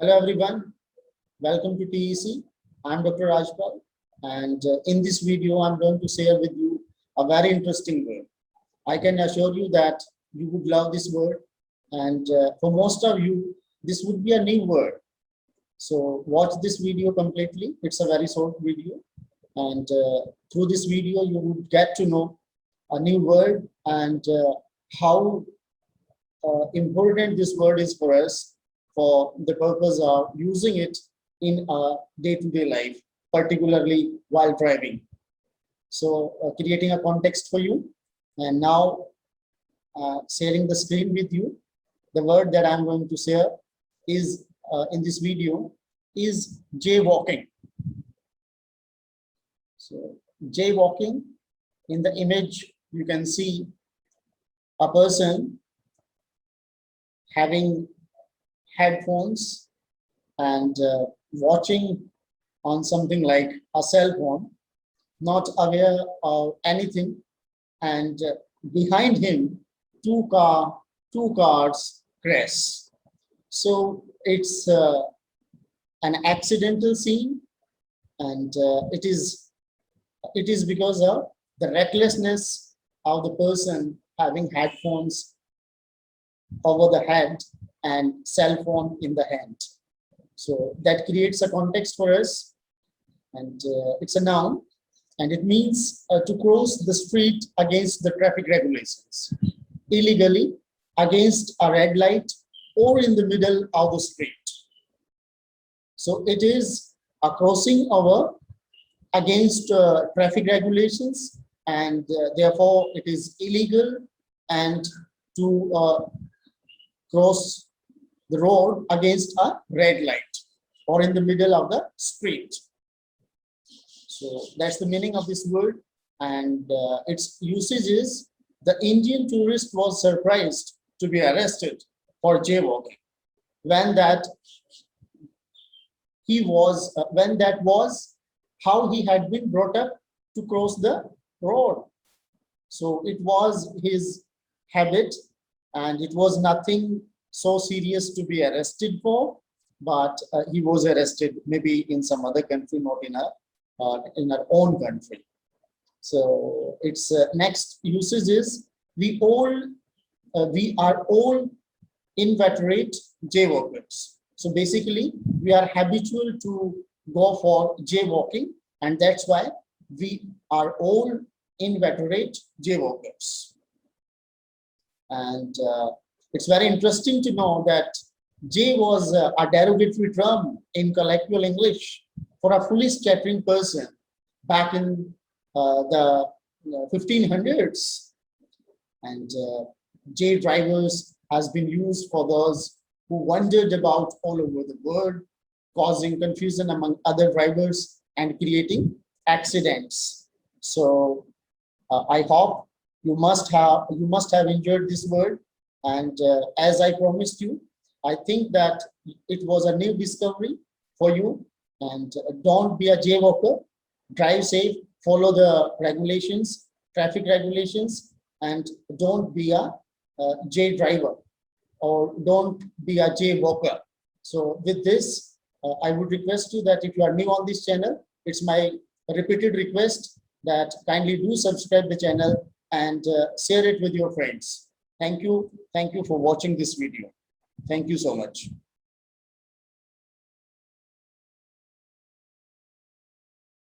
Hello everyone, welcome to TEC. I'm Dr. Rajpal, and in this video I'm going to share with you a very interesting word. I can assure you that you would love this word, and for most of you this would be a new word. So watch this video completely. It's a very short video, and through this video you would get to know a new word and how important this word is for us for the purpose of using it in our day-to-day life, particularly while driving. So creating a context for you, and now sharing the screen with you. The word that I'm going to share is in this video is jaywalking. So jaywalking, in the image you can see a person having headphones and watching on something like a cell phone, not aware of anything, and behind him two cars crash. So it's an accidental scene, and it is because of the recklessness of the person having headphones over the head and cell phone in the hand. So that creates a context for us, and it's a noun, and it means to cross the street against the traffic regulations, illegally, against a red light, or in the middle of the street. So it is a crossing over against traffic regulations, and therefore it is illegal and to cross the road against a red light or in the middle of the street. So that's the meaning of this word, and its usage is: the Indian tourist was surprised to be arrested for jaywalking when that was how he had been brought up to cross the road. So it was his habit, and it was nothing so serious to be arrested for, but he was arrested maybe in some other country, not in our own country. So its next usage is: we are all inveterate jaywalkers. So basically we are habitual to go for jaywalking, and that's why we are all inveterate jaywalkers. And it's very interesting to know that jay was a derogatory term in colloquial English for a foolish chattering person back in the 1500s. And jay drivers has been used for those who wandered about all over the world, causing confusion among other drivers and creating accidents. So I hope you must have enjoyed this word, and as I promised you, I think that it was a new discovery for you. And don't be a jaywalker. Drive safe, follow the regulations, traffic regulations, and don't be a jay driver, or don't be a jaywalker. So with this, I would request you that if you are new on this channel, it's my repeated request that kindly do subscribe the channel and share it with your friends. Thank you for watching this video. Thank you so much.